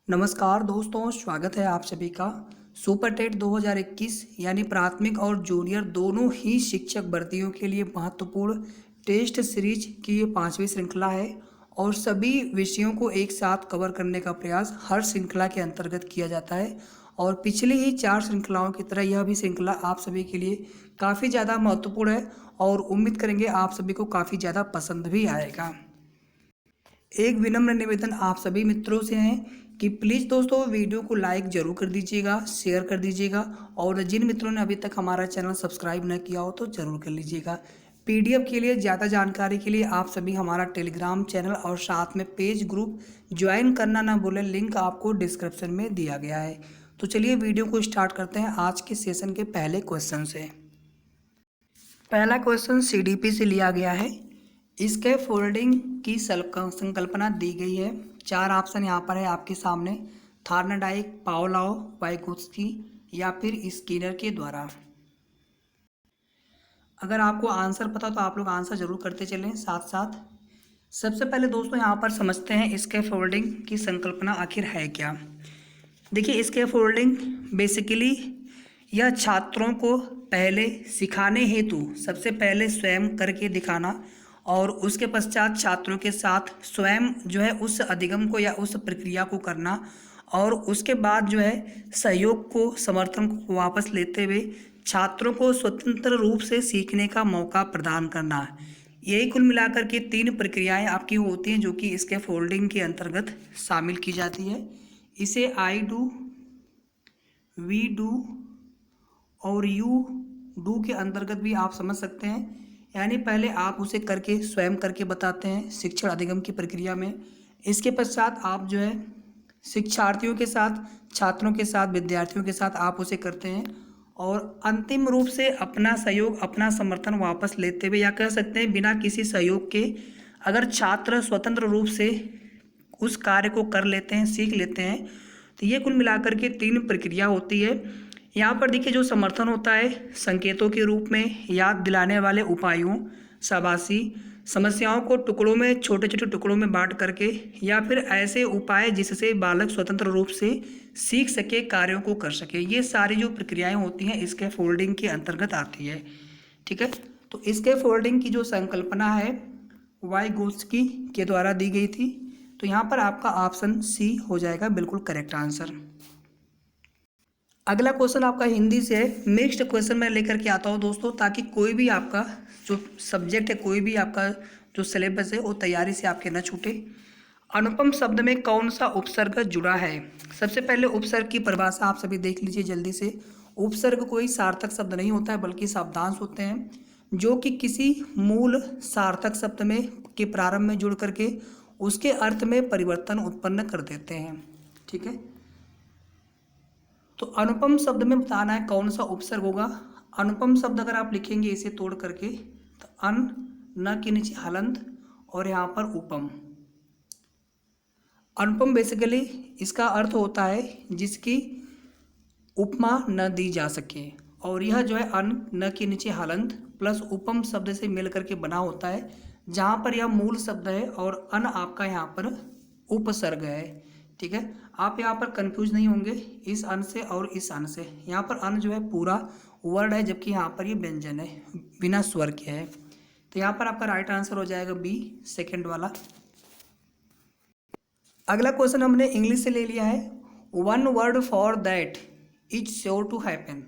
नमस्कार दोस्तों, स्वागत है आप सभी का सुपर टेट 2021 यानी प्राथमिक और जूनियर दोनों ही शिक्षक भर्तियों के लिए महत्वपूर्ण टेस्ट सीरीज की ये 5वीं श्रृंखला है और सभी विषयों को एक साथ कवर करने का प्रयास हर श्रृंखला के अंतर्गत किया जाता है। और पिछली ही 4 श्रृंखलाओं की तरह यह भी श्रृंखला आप सभी के लिए काफ़ी ज़्यादा महत्वपूर्ण है और उम्मीद करेंगे आप सभी को काफ़ी ज़्यादा पसंद भी आएगा। एक विनम्र निवेदन आप सभी मित्रों से है कि प्लीज़ दोस्तों वीडियो को लाइक जरूर कर दीजिएगा, शेयर कर दीजिएगा और जिन मित्रों ने अभी तक हमारा चैनल सब्सक्राइब न किया हो तो ज़रूर कर लीजिएगा। पीडीएफ के लिए ज़्यादा जानकारी के लिए आप सभी हमारा टेलीग्राम चैनल और साथ में पेज ग्रुप ज्वाइन करना ना भूलें, लिंक आपको डिस्क्रिप्शन में दिया गया है। तो चलिए वीडियो को स्टार्ट करते हैं आज के सेशन के पहले क्वेश्चन से। पहला क्वेश्चन सीडीपी से लिया गया है। इसके फोल्डिंग की संकल्पना दी गई है। 4 ऑप्शन यहाँ पर है आपके सामने, थार्नडाइक, पावलोव, वाइगोत्स्की या फिर स्किनर के द्वारा। अगर आपको आंसर पता तो आप लोग आंसर जरूर करते चलें साथ साथ। सबसे पहले दोस्तों यहाँ पर समझते हैं इसके फोल्डिंग की संकल्पना आखिर है क्या। देखिए, इसके फोल्डिंग बेसिकली यह छात्रों को पहले सिखाने हेतु सबसे पहले स्वयं करके दिखाना और उसके पश्चात छात्रों के साथ स्वयं जो है उस अधिगम को या उस प्रक्रिया को करना और उसके बाद जो है सहयोग को समर्थन को वापस लेते हुए छात्रों को स्वतंत्र रूप से सीखने का मौका प्रदान करना। यही कुल मिलाकर के 3 प्रक्रियाएं आपकी होती हैं जो कि इसके फोल्डिंग के अंतर्गत शामिल की जाती है। इसे आई डू, वी डू और यू डू के अंतर्गत भी आप समझ सकते हैं। यानी पहले आप उसे करके स्वयं करके बताते हैं शिक्षण अधिगम की प्रक्रिया में। इसके पश्चात आप जो है शिक्षार्थियों के साथ, छात्रों के साथ, विद्यार्थियों के साथ आप उसे करते हैं और अंतिम रूप से अपना सहयोग, अपना समर्थन वापस लेते हुए या कह सकते हैं बिना किसी सहयोग के अगर छात्र स्वतंत्र रूप से उस कार्य को कर लेते हैं, सीख लेते हैं, तो ये कुल मिलाकर के 3 प्रक्रिया होती है। यहाँ पर देखिए, जो समर्थन होता है संकेतों के रूप में, याद दिलाने वाले उपायों, शाबाशी, समस्याओं को टुकड़ों में, छोटे छोटे टुकड़ों में बांट करके या फिर ऐसे उपाय जिससे बालक स्वतंत्र रूप से सीख सके, कार्यों को कर सके, ये सारी जो प्रक्रियाएं होती हैं इसके फोल्डिंग के अंतर्गत आती है। ठीक है, तो इसके फोल्डिंग की जो संकल्पना है वाइगोत्स्की के द्वारा दी गई थी। तो यहाँ पर आपका ऑप्शन सी हो जाएगा बिल्कुल करेक्ट आंसर। अगला क्वेश्चन आपका हिंदी से है। मिक्स्ड क्वेश्चन मैं लेकर के आता हूँ दोस्तों, ताकि कोई भी आपका जो सब्जेक्ट है, कोई भी आपका जो सिलेबस है वो तैयारी से आपके न छूटे। अनुपम शब्द में कौन सा उपसर्ग जुड़ा है। सबसे पहले उपसर्ग की परिभाषा आप सभी देख लीजिए जल्दी से। उपसर्ग कोई सार्थक शब्द नहीं होता है बल्कि शब्दांश होते हैं जो कि किसी मूल सार्थक शब्द में के प्रारंभ में जुड़ करके उसके अर्थ में परिवर्तन उत्पन्न कर देते हैं। ठीक है, तो अनुपम शब्द में बताना है कौन सा उपसर्ग होगा। अनुपम शब्द अगर आप लिखेंगे इसे तोड़ करके तो अन, न के नीचे हलंत और यहाँ पर उपम। अनुपम बेसिकली इसका अर्थ होता है जिसकी उपमा न दी जा सके और यह जो है अन, न के नीचे हलंत प्लस उपम शब्द से मिल करके बना होता है, जहाँ पर यह मूल शब्द है और अन आपका यहाँ पर उपसर्ग है। ठीक है, आप यहाँ पर कंफ्यूज नहीं होंगे इस अन से और इस अन से। यहाँ पर अन जो है पूरा वर्ड है जबकि यहाँ पर ये व्यंजन है, बिना स्वर के है। तो यहाँ पर आपका राइट आंसर हो जाएगा बी, सेकंड वाला। अगला क्वेश्चन हमने इंग्लिश से ले लिया है। One word for that is sure to happen.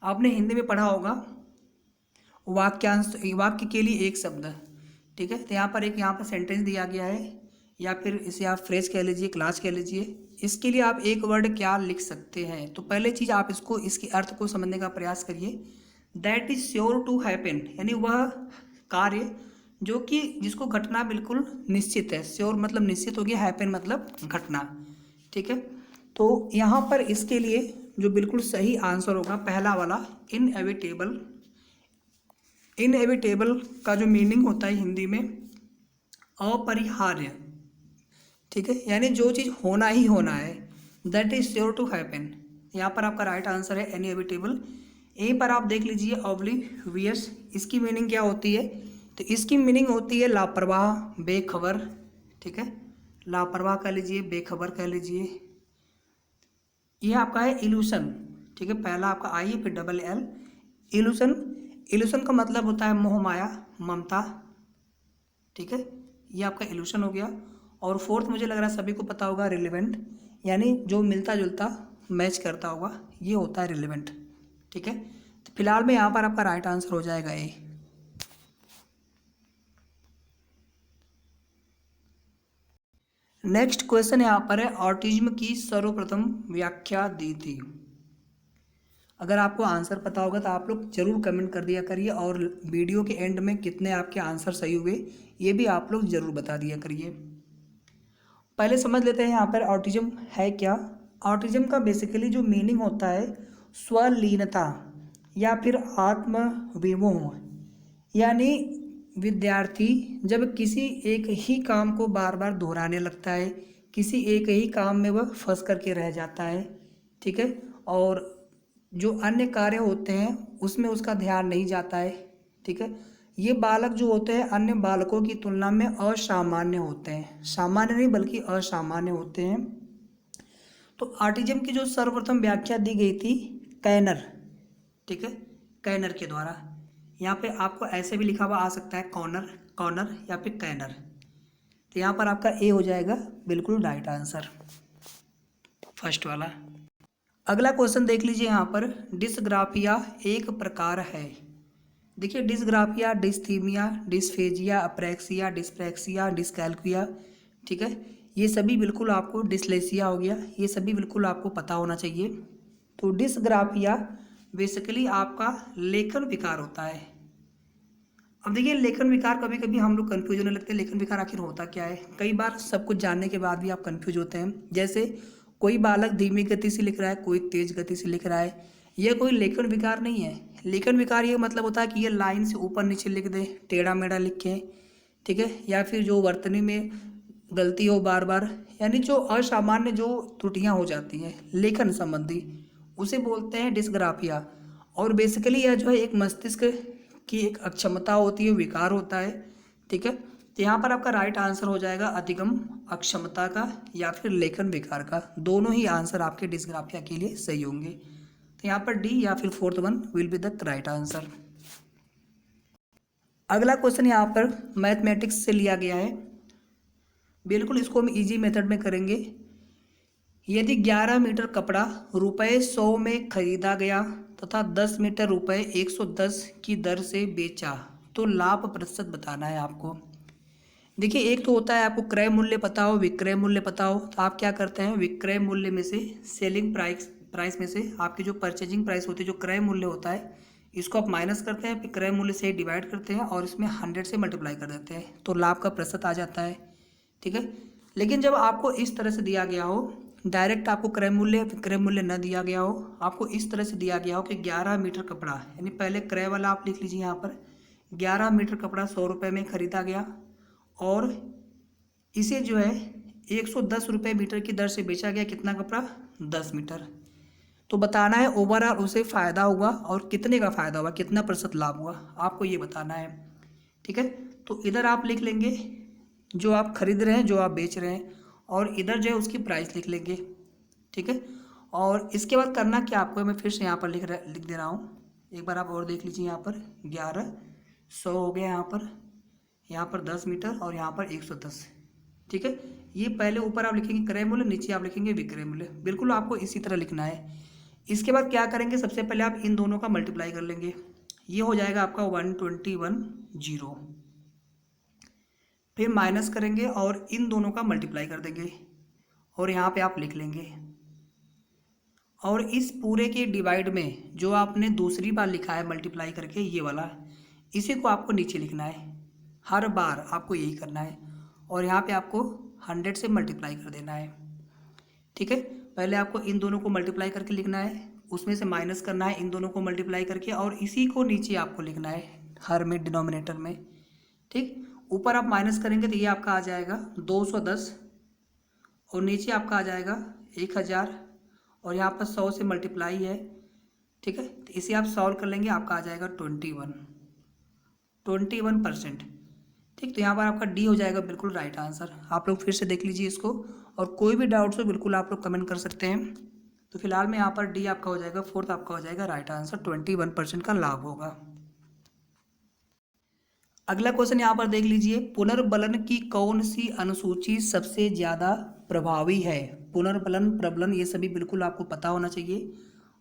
आपने हिंदी में पढ़ा होगा वाक्यांश, वाक्य के लिए एक शब्द। ठीक है, तो यहाँ पर एक यहाँ पर सेंटेंस दिया गया है या फिर इसे आप फ्रेज कह लीजिए, क्लास कह लीजिए। इसके लिए आप एक वर्ड क्या लिख सकते हैं। तो पहले चीज़ आप इसको, इसके अर्थ को समझने का प्रयास करिए। That is sure to happen यानी वह कार्य जो कि जिसको घटना बिल्कुल निश्चित है। श्योर मतलब निश्चित हो गया, हैपन मतलब घटना। ठीक है, तो यहाँ पर इसके लिए जो बिल्कुल सही आंसर होगा पहला वाला, इनएविटेबल। इनएविटेबल का जो मीनिंग होता है हिंदी में अपरिहार्य। ठीक है, यानी जो चीज़ होना ही होना है, that is sure to happen. यहाँ पर आपका राइट आंसर है इनएविटेबल। यहीं पर आप देख लीजिए ऑब्लिवियस, इसकी मीनिंग क्या होती है। तो इसकी मीनिंग होती है लापरवाह, बेखबर। ठीक है, लापरवाह कह लीजिए, बेखबर कह लीजिए। ये आपका है इल्यूशन, ठीक है। पहला आपका आई फिर डबल एल, इल्यूशन। इल्यूशन का मतलब होता है मोह माया, ममता, ठीक है। ये आपका इल्यूशन हो गया। और फोर्थ मुझे लग रहा है सभी को पता होगा, रिलेवेंट, यानी जो मिलता जुलता मैच करता होगा, ये होता है रिलेवेंट, ठीक है। तो फिलहाल में यहाँ पर आपका राइट आंसर हो जाएगा ए। नेक्स्ट क्वेश्चन यहाँ पर है, ऑटिज्म की सर्वप्रथम व्याख्या दी थी। अगर आपको आंसर पता होगा तो आप लोग जरूर कमेंट कर दिया करिए, और वीडियो के एंड में कितने आपके आंसर सही हुए ये भी आप लोग जरूर बता दिया करिए। पहले समझ लेते हैं यहाँ पर ऑटिज्म है क्या। ऑटिज्म का बेसिकली जो मीनिंग होता है, स्वलीनता या फिर आत्म विमोह, यानी विद्यार्थी जब किसी एक ही काम को बार बार दोहराने लगता है, किसी एक ही काम में वह फंस करके रह जाता है, ठीक है। और जो अन्य कार्य होते हैं उसमें उसका ध्यान नहीं जाता है, ठीक है। ये बालक जो होते हैं अन्य बालकों की तुलना में असामान्य होते हैं, सामान्य नहीं बल्कि असामान्य होते हैं। तो ऑटिज्म की जो सर्वप्रथम व्याख्या दी गई थी कैनर, ठीक है, कैनर के द्वारा। यहाँ पे आपको ऐसे भी लिखा हुआ आ सकता है कॉर्नर, कॉर्नर या फिर कैनर। तो यहाँ पर आपका ए हो जाएगा बिल्कुल राइट आंसर, फर्स्ट वाला। अगला क्वेश्चन देख लीजिए यहाँ पर, डिस्ग्राफिया एक प्रकार है। देखिए dysgraphia, dysthymia, dysphagia, apraxia, dyspraxia, dyscalculia, ठीक है, ये सभी बिल्कुल आपको, डिस्लेसिया हो गया, ये सभी बिल्कुल आपको पता होना चाहिए। तो डिस्ग्राफिया बेसिकली आपका लेखन विकार होता है। अब देखिए लेखन विकार कभी कभी हम लोग कन्फ्यूज होने लगते हैं, लेखन विकार आखिर होता क्या है। कई बार सब कुछ जानने के बाद भी आप कन्फ्यूज होते हैं। जैसे कोई बालक धीमी गति से लिख रहा है, कोई तेज गति से लिख रहा है, यह कोई लेखन विकार नहीं है। लेखन विकार ये मतलब होता है कि ये लाइन से ऊपर नीचे लिख दे, टेढ़ा मेढ़ा लिखे, ठीक है, या फिर जो वर्तनी में गलती हो बार बार, यानी जो असामान्य जो त्रुटियां हो जाती हैं लेखन संबंधी, उसे बोलते हैं डिस्ग्राफिया। और बेसिकली यह जो है एक मस्तिष्क की एक अक्षमता होती है, विकार होता है, ठीक है। तो यहाँ पर आपका राइट आंसर हो जाएगा अधिगम अक्षमता का या फिर लेखन विकार का, दोनों ही आंसर आपके डिस्ग्राफिया के लिए सही होंगे। तो यहाँ पर डी या फिर fourth one will be the right answer. अगला क्वेश्चन यहाँ पर मैथमेटिक्स से लिया गया है, बिल्कुल इसको हम इजी मेथड में करेंगे। यदि 11 मीटर कपड़ा ₹100 में खरीदा गया तथा 10 मीटर ₹110 की दर से बेचा तो लाभ प्रतिशत बताना है आपको। देखिए एक तो होता है आपको क्रय मूल्य पता हो, विक्रय मूल्य पता हो, तो आप क्या करते हैं विक्रय मूल्य में से सेलिंग प्राइस में से आपकी जो परचेजिंग प्राइस होती है, जो क्रय मूल्य होता है, इसको आप माइनस करते हैं, फिर क्रय मूल्य से डिवाइड करते हैं और इसमें 100 से मल्टीप्लाई कर देते हैं, तो लाभ का प्रतिशत आ जाता है, ठीक है। लेकिन जब आपको इस तरह से दिया गया हो, डायरेक्ट आपको क्रय मूल्य विक्रय मूल्य न दिया गया हो, आपको इस तरह से दिया गया हो कि 11 मीटर कपड़ा, यानी पहले क्रय वाला आप लिख लीजिए यहाँ पर, 11 मीटर कपड़ा 100 रुपये में खरीदा गया और इसे जो है 110 रुपये मीटर की दर से बेचा गया, कितना कपड़ा 10 मीटर। तो बताना है ओवरऑल उसे फ़ायदा हुआ और कितने का फ़ायदा हुआ, कितना प्रतिशत लाभ हुआ, आपको ये बताना है, ठीक है। तो इधर आप लिख लेंगे जो आप खरीद रहे हैं, जो आप बेच रहे हैं, और इधर जो है उसकी प्राइस लिख लेंगे, ठीक है। और इसके बाद करना क्या आपको, मैं फिर से यहाँ पर लिख दे रहा हूँ, एक बार आप और देख लीजिए। यहाँ पर 1100 हो गया, यहाँ पर 10 मीटर और यहाँ पर 110, ठीक है। ये पहले ऊपर आप लिखेंगे क्रय मूल्य, नीचे आप लिखेंगे विक्रय मूल्य, बिल्कुल आपको इसी तरह लिखना है। इसके बाद क्या करेंगे, सबसे पहले आप इन दोनों का मल्टीप्लाई कर लेंगे, ये हो जाएगा आपका 121,0, फिर माइनस करेंगे और इन दोनों का मल्टीप्लाई कर देंगे और यहाँ पे आप लिख लेंगे। और इस पूरे के डिवाइड में जो आपने दूसरी बार लिखा है मल्टीप्लाई करके, ये वाला, इसी को आपको नीचे लिखना है, हर बार आपको यही करना है और यहाँ पे आपको 100 से मल्टीप्लाई कर देना है, ठीक है। पहले आपको इन दोनों को मल्टीप्लाई करके लिखना है, उसमें से माइनस करना है इन दोनों को मल्टीप्लाई करके, और इसी को नीचे आपको लिखना है हर में, डिनोमिनेटर में, ठीक। ऊपर आप माइनस करेंगे तो ये आपका आ जाएगा 210 और नीचे आपका आ जाएगा 1000 और यहाँ पर 100 से मल्टीप्लाई है, ठीक है। तो इसे आप सॉल्व कर लेंगे, आपका आ जाएगा 21%, ठीक, तो यहाँ पर आपका डी हो जाएगा बिल्कुल राइट आंसर। आप लोग फिर से देख लीजिए इसको, और कोई भी डाउट्स हो बिल्कुल आप लोग कमेंट कर सकते हैं। तो फिलहाल में यहाँ पर डी आपका हो जाएगा, फोर्थ आपका हो जाएगा राइट आंसर, 21% का लाभ होगा। अगला क्वेश्चन यहाँ पर देख लीजिए, पुनर्बलन की कौन सी अनुसूची सबसे ज़्यादा प्रभावी है? पुनर्बलन, प्रबलन, ये सभी बिल्कुल आपको पता होना चाहिए।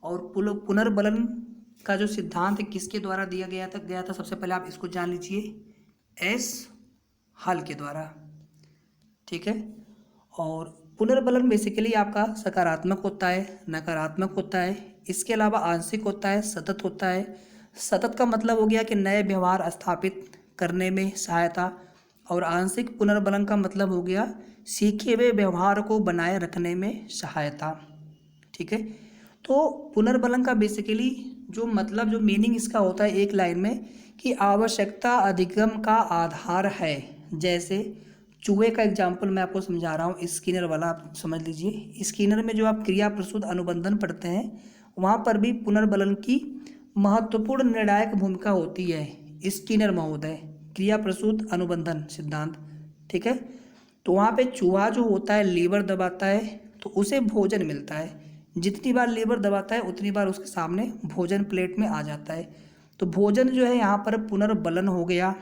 और पुनर्बलन का जो सिद्धांत है किसके द्वारा दिया गया था सबसे पहले आप इसको जान लीजिए, एस हल के द्वारा। ठीक है, और पुनर्बलन बेसिकली आपका सकारात्मक होता है, नकारात्मक होता है, इसके अलावा आंशिक होता है, सतत होता है। सतत का मतलब हो गया कि नए व्यवहार स्थापित करने में सहायता, और आंशिक पुनर्बलन का मतलब हो गया सीखे हुए व्यवहार को बनाए रखने में सहायता। ठीक है, तो पुनर्बलन का बेसिकली जो मतलब, जो मीनिंग इसका होता है एक लाइन में, कि आवश्यकता अधिगम का आधार है। जैसे चूहे का एग्जाम्पल मैं आपको समझा रहा हूँ, स्किनर वाला, आप समझ लीजिए। स्किनर में जो आप क्रिया प्रसूत अनुबंधन पढ़ते हैं, वहाँ पर भी पुनर्बलन की महत्वपूर्ण निर्णायक भूमिका होती है। स्किनर महोदय, क्रिया प्रसूत अनुबंधन सिद्धांत। ठीक है, तो वहाँ पे चूहा जो होता है लीवर दबाता है तो उसे भोजन मिलता है। जितनी बार लीवर दबाता है उतनी बार उसके सामने भोजन प्लेट में आ जाता है। तो भोजन जो है यहाँ पर पुनर्बलन हो गया।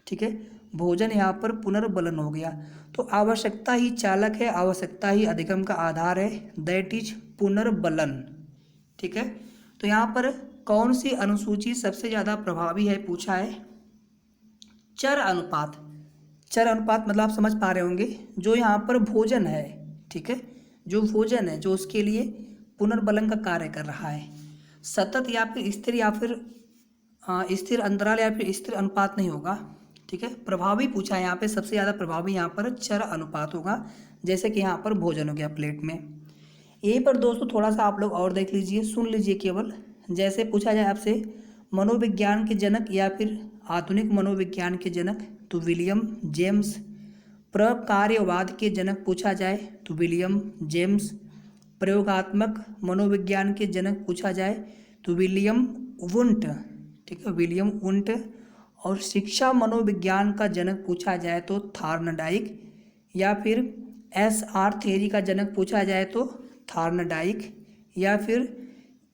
ठीक है, भोजन यहाँ पर पुनर्बलन हो गया। तो आवश्यकता ही चालक है, आवश्यकता ही अधिगम का आधार है, दैट इज पुनर्बलन। ठीक है, तो यहाँ पर कौन सी अनुसूची सबसे ज़्यादा प्रभावी है पूछा है? चर अनुपात। चर अनुपात मतलब आप समझ पा रहे होंगे, जो यहाँ पर भोजन है। ठीक है, जो भोजन है जो उसके लिए पुनर्बलन का कार्य कर रहा है। सतत या फिर स्थिर या फिर स्थिर अंतराल या फिर स्थिर अनुपात नहीं होगा। ठीक है, प्रभावी पूछा है यहाँ पे, सबसे ज़्यादा प्रभावी यहाँ पर चर अनुपात होगा। जैसे कि यहाँ पर भोजन हो गया प्लेट में। यहीं पर दोस्तों थोड़ा सा आप लोग और देख लीजिए, सुन लीजिए केवल। जैसे पूछा जाए आपसे मनोविज्ञान के जनक या फिर आधुनिक मनोविज्ञान के जनक, तो विलियम जेम्स। प्रकार्यवाद के जनक पूछा जाए तो विलियम जेम्स। प्रयोगात्मक मनोविज्ञान के जनक पूछा जाए तो विलियम वुंट। ठीक है, विलियम वुंट। और शिक्षा मनोविज्ञान का जनक पूछा जाए तो थार्नडाइक, या फिर एसआर थ्योरी का जनक पूछा जाए तो थार्नडाइक, या फिर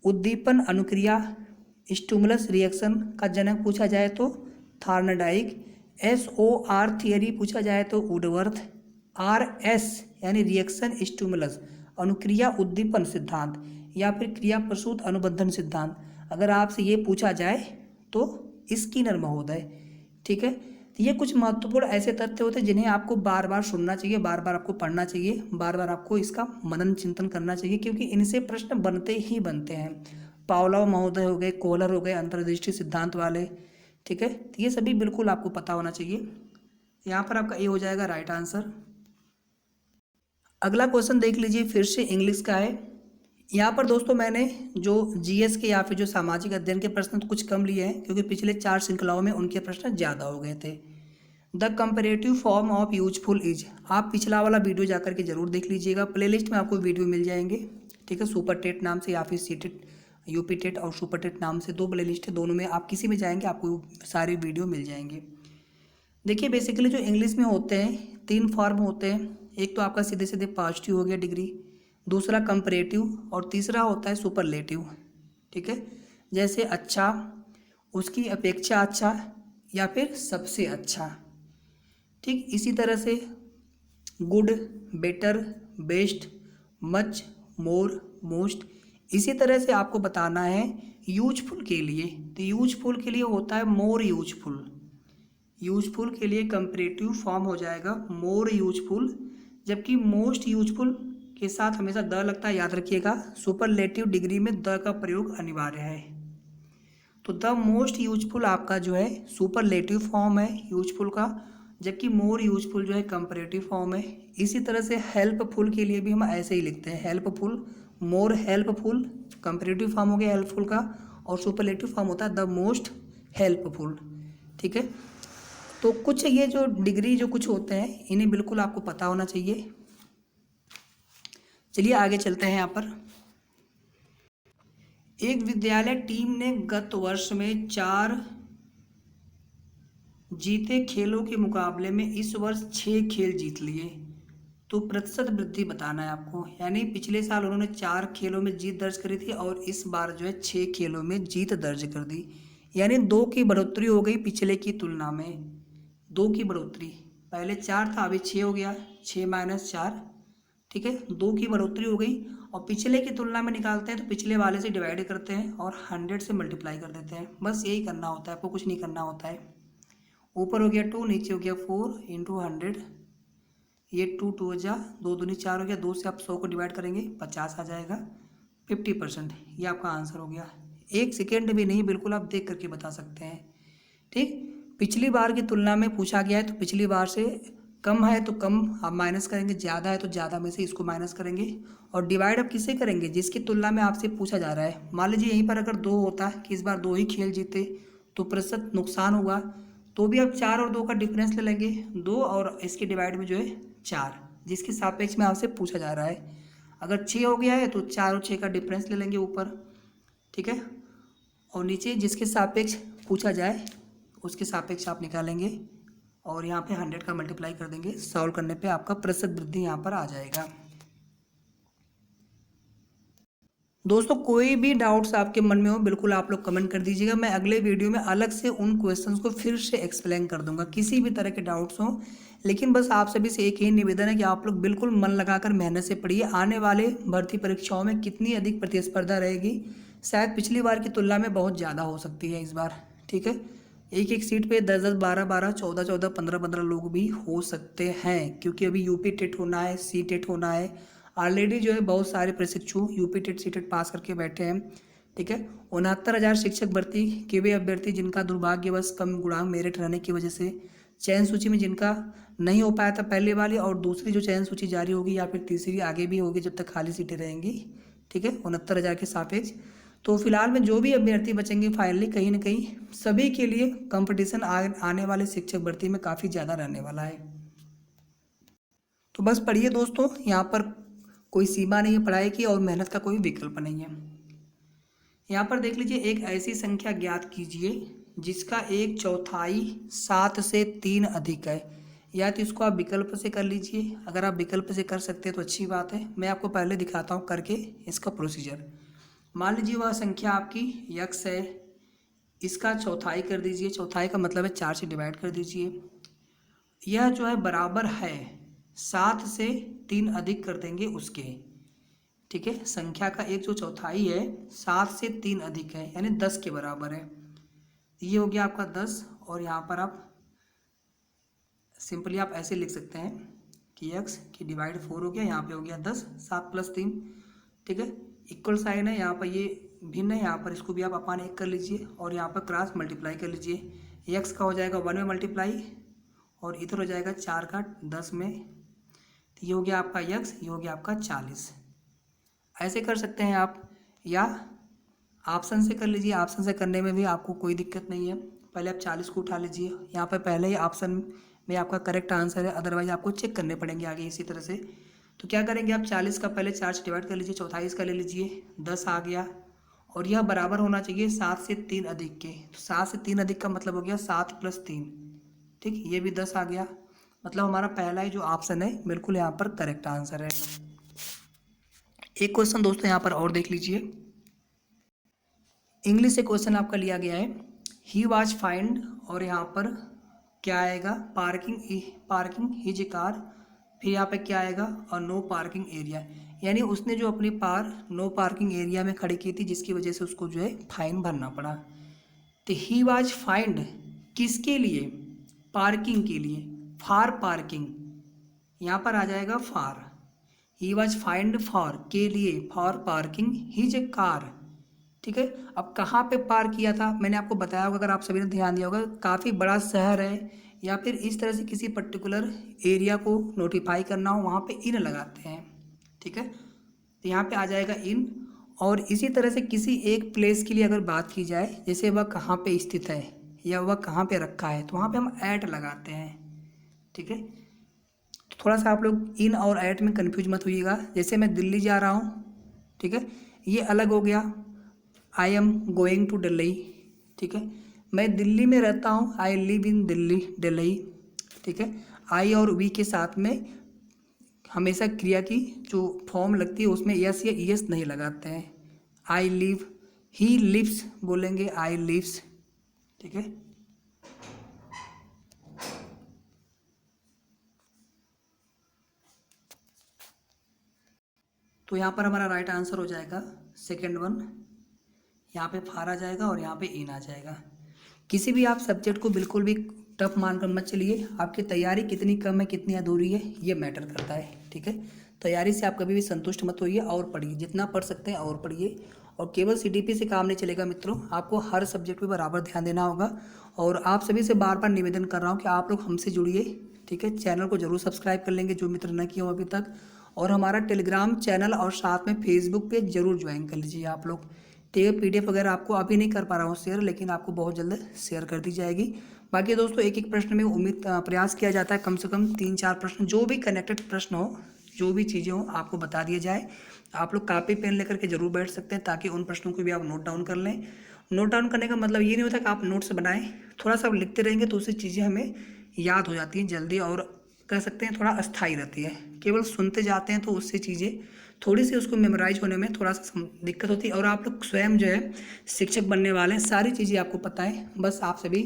उद्दीपन अनुक्रिया स्टिमुलस रिएक्शन का जनक पूछा जाए तो थार्नडाइक। एसओआर थियरी पूछा जाए तो वुडवर्थ। आरएस यानी रिएक्शन स्टिमुलस अनुक्रिया उद्दीपन सिद्धांत, या फिर क्रिया प्रसूत अनुबंधन सिद्धांत, अगर आपसे ये पूछा जाए तो स्किनर महोदय। ठीक है, तो ये कुछ महत्वपूर्ण ऐसे तथ्य होते हैं जिन्हें आपको बार बार सुनना चाहिए, बार बार आपको पढ़ना चाहिए, बार बार आपको इसका मनन चिंतन करना चाहिए, क्योंकि इनसे प्रश्न बनते ही बनते हैं। पावलोव महोदय हो गए, कोहलर हो गए, अंतर्दृष्टि सिद्धांत वाले। ठीक है, तो ये सभी बिल्कुल आपको पता होना चाहिए। यहाँ पर आपका ए हो जाएगा राइट आंसर। अगला क्वेश्चन देख लीजिए, फिर से इंग्लिश का है। यहाँ पर दोस्तों मैंने जो जीएस के या फिर जो सामाजिक अध्ययन के प्रश्न तो कुछ कम लिए हैं, क्योंकि पिछले 4 श्रृंखलाओं में उनके प्रश्न ज़्यादा हो गए थे। The comparative form of useful is, आप पिछला वाला वीडियो जाकर के जरूर देख लीजिएगा, प्लेलिस्ट में आपको वीडियो मिल जाएंगे। ठीक है, सुपर टेट नाम से या फिर सी टेट, यूपी टेट और सुपर टेट नाम से 2 प्लेलिस्ट है, दोनों में आप किसी में जाएंगे आपको सारे वीडियो मिल जाएंगे। देखिए बेसिकली जो इंग्लिश में होते हैं 3 फॉर्म होते हैं। एक तो आपका सीधे सीधे पॉजिटिव हो गया डिग्री, दूसरा कंपैरेटिव, और तीसरा होता है सुपरलेटिव। ठीक है, जैसे अच्छा, उसकी अपेक्षा अच्छा, या फिर सबसे अच्छा। ठीक, इसी तरह से गुड, बेटर, बेस्ट, मच, मोर, मोस्ट। इसी तरह से आपको बताना है यूजफुल के लिए, तो यूजफुल के लिए होता है मोर यूजफुल। यूजफुल के लिए कंपैरेटिव फॉर्म हो जाएगा मोर यूजफुल, जबकि मोस्ट यूजफुल के साथ हमेशा द लगता है, याद रखिएगा। सुपरलेटिव डिग्री में द का प्रयोग अनिवार्य है। तो द मोस्ट यूजफुल आपका जो है सुपरलेटिव फॉर्म है यूजफुल का, जबकि मोर यूजफुल जो है कंपैरेटिव फॉर्म है। इसी तरह से हेल्पफुल के लिए भी हम ऐसे ही लिखते हैं, helpful, more helpful, comparative form हो गया हेल्पफुल का, और सुपरलेटिव फॉर्म होता है द मोस्ट हेल्पफुल। ठीक है, तो कुछ ये जो डिग्री जो कुछ होते हैं इन्हें बिल्कुल आपको पता होना चाहिए। चलिए आगे चलते हैं। यहाँ पर एक विद्यालय टीम ने गत वर्ष में 4 जीते खेलों के मुकाबले में इस वर्ष 6 खेल जीत लिए, तो प्रतिशत वृद्धि बताना है आपको। यानी पिछले साल उन्होंने 4 खेलों में जीत दर्ज करी थी और इस बार जो है 6 खेलों में जीत दर्ज कर दी। यानी 2 की बढ़ोतरी हो गई पिछले की तुलना में, 2 की बढ़ोतरी। पहले 4 था, अभी 6 हो गया, 6 माइनस 4, ठीक है, 2 की बढ़ोतरी हो गई। और पिछले की तुलना में निकालते हैं तो पिछले वाले से डिवाइड करते हैं और 100 से मल्टीप्लाई कर देते हैं। बस यही करना होता है, आपको कुछ नहीं करना होता है। ऊपर हो गया 2, नीचे हो गया 4 इंटू 100, ये 2 2 जा 2 दूनी 4 हो गया, 2 से आप 100 को डिवाइड करेंगे 50 आ जाएगा, 50%। ये आपका आंसर हो गया। 1 सेकेंड भी नहीं, बिल्कुल आप देख करके बता सकते हैं। ठीक, पिछली बार की तुलना में पूछा गया है तो पिछली बार से कम है तो कम आप माइनस करेंगे, ज़्यादा है तो ज़्यादा में से इसको माइनस करेंगे। और डिवाइड आप किससे करेंगे, जिसकी तुलना में आपसे पूछा जा रहा है। मान लीजिए यहीं पर अगर 2 होता कि इस बार 2 ही खेल जीते तो प्रतिशत नुकसान होगा, तो भी आप 4 और 2 का डिफरेंस ले लेंगे, 2 और इसके डिवाइड में जो है 4, जिसके सापेक्ष में आपसे पूछा जा रहा है। अगर 6 हो गया है तो 4 और 6 का डिफरेंस ले लेंगे ऊपर, ठीक है, और नीचे जिसके सापेक्ष पूछा जाए उसके सापेक्ष आप निकालेंगे और यहाँ पे 100 का मल्टीप्लाई कर देंगे। सॉल्व करने पे आपका प्रतिशत वृद्धि यहाँ पर आ जाएगा। दोस्तों कोई भी डाउट्स आपके मन में हो बिल्कुल आप लोग कमेंट कर दीजिएगा, मैं अगले वीडियो में अलग से उन क्वेश्चंस को फिर से एक्सप्लेन कर दूंगा, किसी भी तरह के डाउट्स हो। लेकिन बस आप सभी से एक ही निवेदन है कि आप लोग बिल्कुल मन लगाकर मेहनत से पढ़िए। आने वाले भर्ती परीक्षाओं में कितनी अधिक प्रतिस्पर्धा रहेगी, शायद पिछली बार की तुलना में बहुत ज़्यादा हो सकती है इस बार, ठीक है। एक एक सीट पे 10 10 12 12 14 14 15 15 लोग भी हो सकते हैं, क्योंकि अभी यूपी टेट होना है, सी टेट होना है। ऑलरेडी जो है बहुत सारे प्रशिक्षु UP TET CTET pass करके बैठे हैं, ठीक है। 69,000 शिक्षक भर्ती के वे अभ्यर्थी जिनका दुर्भाग्यवश कम गुणांक मेरिट रहने की वजह से चयन सूची में जिनका नहीं हो पाया था पहले वाली, और दूसरी जो चयन सूची जारी होगी या फिर तीसरी आगे भी होगी जब तक खाली सीटें रहेंगी, ठीक है, 69,000 के सापेक्ष। तो फिलहाल में जो भी अभ्यर्थी बचेंगे फाइनली कहीं ना कहीं सभी के लिए कंपटीशन आने वाले शिक्षक भर्ती में काफ़ी ज़्यादा रहने वाला है। तो बस पढ़िए दोस्तों, यहाँ पर कोई सीमा नहीं है पढ़ाई की और मेहनत का कोई विकल्प नहीं है। यहाँ पर देख लीजिए, एक ऐसी संख्या ज्ञात कीजिए जिसका 1/4 7 से 3 अधिक है। या तो इसको आप विकल्प से कर लीजिए, अगर आप विकल्प से कर सकते हैं तो अच्छी बात है। मैं आपको पहले दिखाता हूँ करके इसका प्रोसीजर। मान लीजिए वह संख्या आपकी x है, इसका चौथाई कर दीजिए, चौथाई का मतलब है 4 से डिवाइड कर दीजिए। यह जो है बराबर है 7 से 3 अधिक कर देंगे उसके, ठीक है। संख्या का एक जो चौथाई है 7 से 3 अधिक है यानी 10 के बराबर है। ये हो गया आपका 10, और यहाँ पर आप सिंपली आप ऐसे लिख सकते हैं कि x की डिवाइड 4 हो गया, यहाँ पे हो गया 10, 7 + 3, ठीक है। इक्वल साइन है, यहाँ पर ये भिन्न है, यहाँ पर इसको भी आप अपान 1 कर लीजिए और यहाँ पर क्रॉस मल्टीप्लाई कर लीजिए। x का हो जाएगा 1 में मल्टीप्लाई और इधर हो जाएगा 4 का 10 में, तो ये हो गया आपका x, ये हो गया आपका 40। ऐसे कर सकते हैं आप, या ऑप्शन से कर लीजिए। ऑप्शन से करने में भी आपको कोई दिक्कत नहीं है। पहले आप 40 को उठा लीजिए, यहाँ पर पहले ही ऑप्शन में आपका करेक्ट आंसर है, अदरवाइज आपको चेक करने पड़ेंगे आगे इसी तरह से। तो क्या करेंगे आप 40 का पहले 4 से डिवाइड कर लीजिए, चौथाई इसका ले लीजिए, 10 आ गया, और यह बराबर होना चाहिए 7 से 3 अधिक के। तो 7 से 3 अधिक का मतलब हो गया 7 + 3, ठीक, ये भी 10 आ गया। मतलब हमारा पहला ही जो ऑप्शन है बिल्कुल यहाँ पर करेक्ट आंसर है। एक क्वेश्चन दोस्तों यहाँ पर और देख लीजिए, इंग्लिश से क्वेश्चन आपका लिया गया है। ही वाज फाइंड, और यहाँ पर क्या आएगा, पार्किंग हिज कार, फिर यहाँ पे क्या आएगा, और नो पार्किंग एरिया, यानी उसने जो अपनी नो पार्किंग एरिया में खड़ी की थी जिसकी वजह से उसको जो है फाइन भरना पड़ा। तो ही वाज फाइंड किसके लिए, पार्किंग के लिए, फॉर पार्किंग, यहाँ पर आ जाएगा for. He was find for के लिए, फॉर पार्किंग हिज कार, ठीक है। अब कहाँ पे पार्क किया था मैंने आपको बताया होगा, अगर आप सभी ने ध्यान दिया होगा, काफ़ी बड़ा शहर है या फिर इस तरह से किसी पर्टिकुलर एरिया को नोटिफाई करना हो वहाँ पे इन लगाते हैं, ठीक है। तो यहाँ पे आ जाएगा इन। और इसी तरह से किसी एक प्लेस के लिए अगर बात की जाए, जैसे वह कहाँ पे स्थित है या वह कहाँ पे रखा है, तो वहाँ पे हम एट लगाते हैं, ठीक है। थोड़ा सा आप लोग इन और एट में कंफ्यूज मत होइएगा। जैसे मैं दिल्ली जा रहा हूँ, ठीक है, ये अलग हो गया, I am going to Delhi, ठीक है। मैं दिल्ली में रहता हूँ, I live in Delhi, Delhi. ठीक है, आई और वी के साथ में हमेशा क्रिया की जो फॉर्म लगती है उसमें यस या ईएस नहीं लगाते हैं। आई लिव, ही लिव्स बोलेंगे, आई लिव्स। ठीक है, तो यहाँ पर हमारा राइट आंसर हो जाएगा सेकेंड वन। यहाँ पे फार आ जाएगा और यहाँ पे इन आ जाएगा। किसी भी आप सब्जेक्ट को बिल्कुल भी टफ मानकर मत चलिए, आपकी तैयारी कितनी कम है कितनी अधूरी है ये मैटर करता है। ठीक है, तैयारी से आप कभी भी संतुष्ट मत होइए और पढ़िए, जितना पढ़ सकते हैं और पढ़िए। और केवल सीडीपी से काम नहीं चलेगा मित्रों, आपको हर सब्जेक्ट पे बराबर ध्यान देना होगा। और आप सभी से बार बार निवेदन कर रहा हूँ कि आप लोग हमसे जुड़िए। ठीक है, चैनल को जरूर सब्सक्राइब कर लेंगे जो मित्र न किए हो अभी तक, और हमारा टेलीग्राम चैनल और साथ में फेसबुक पे जरूर ज्वाइन कर लीजिए आप लोग। ठीक है, पीडीएफ वगैरह आपको अभी नहीं कर पा रहा हूँ शेयर, लेकिन आपको बहुत जल्द शेयर कर दी जाएगी। बाकी दोस्तों एक एक प्रश्न में उम्मीद प्रयास किया जाता है कम से कम 3-4 प्रश्न, जो भी कनेक्टेड प्रश्न हो, जो भी चीज़ें हो आपको बता दिया जाए। आप लोग कापी पेन लेकर के जरूर बैठ सकते हैं ताकि उन प्रश्नों को भी आप नोट डाउन कर लें। नोट डाउन करने का मतलब ये नहीं होता कि आप नोट्स बनाएं, थोड़ा सा लिखते रहेंगे तो उससे चीज़ें हमें याद हो जाती हैं जल्दी, और कह सकते हैं थोड़ा अस्थायी रहती है। केवल सुनते जाते हैं तो उससे चीज़ें थोड़ी सी उसको मेमोराइज होने में थोड़ा सा दिक्कत होती है। और आप लोग स्वयं जो है शिक्षक बनने वाले हैं, सारी चीज़ें आपको पता है, बस आप सभी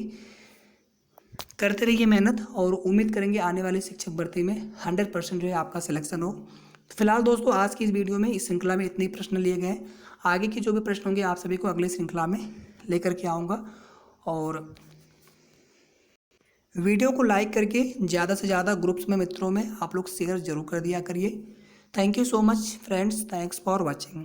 करते रहिए मेहनत, और उम्मीद करेंगे आने वाली शिक्षक भर्ती में 100% जो है आपका सिलेक्शन हो। तो फिलहाल दोस्तों आज की इस वीडियो में, इस श्रृंखला में इतने ही प्रश्न लिए गए हैं। आगे के जो भी प्रश्न होंगे आप सभी को अगली श्रृंखला में लेकर के आऊँगा। और वीडियो को लाइक करके ज़्यादा से ज़्यादा ग्रुप्स में, मित्रों में आप लोग शेयर जरूर कर दिया करिए। Thank you so much friends, thanks for watching.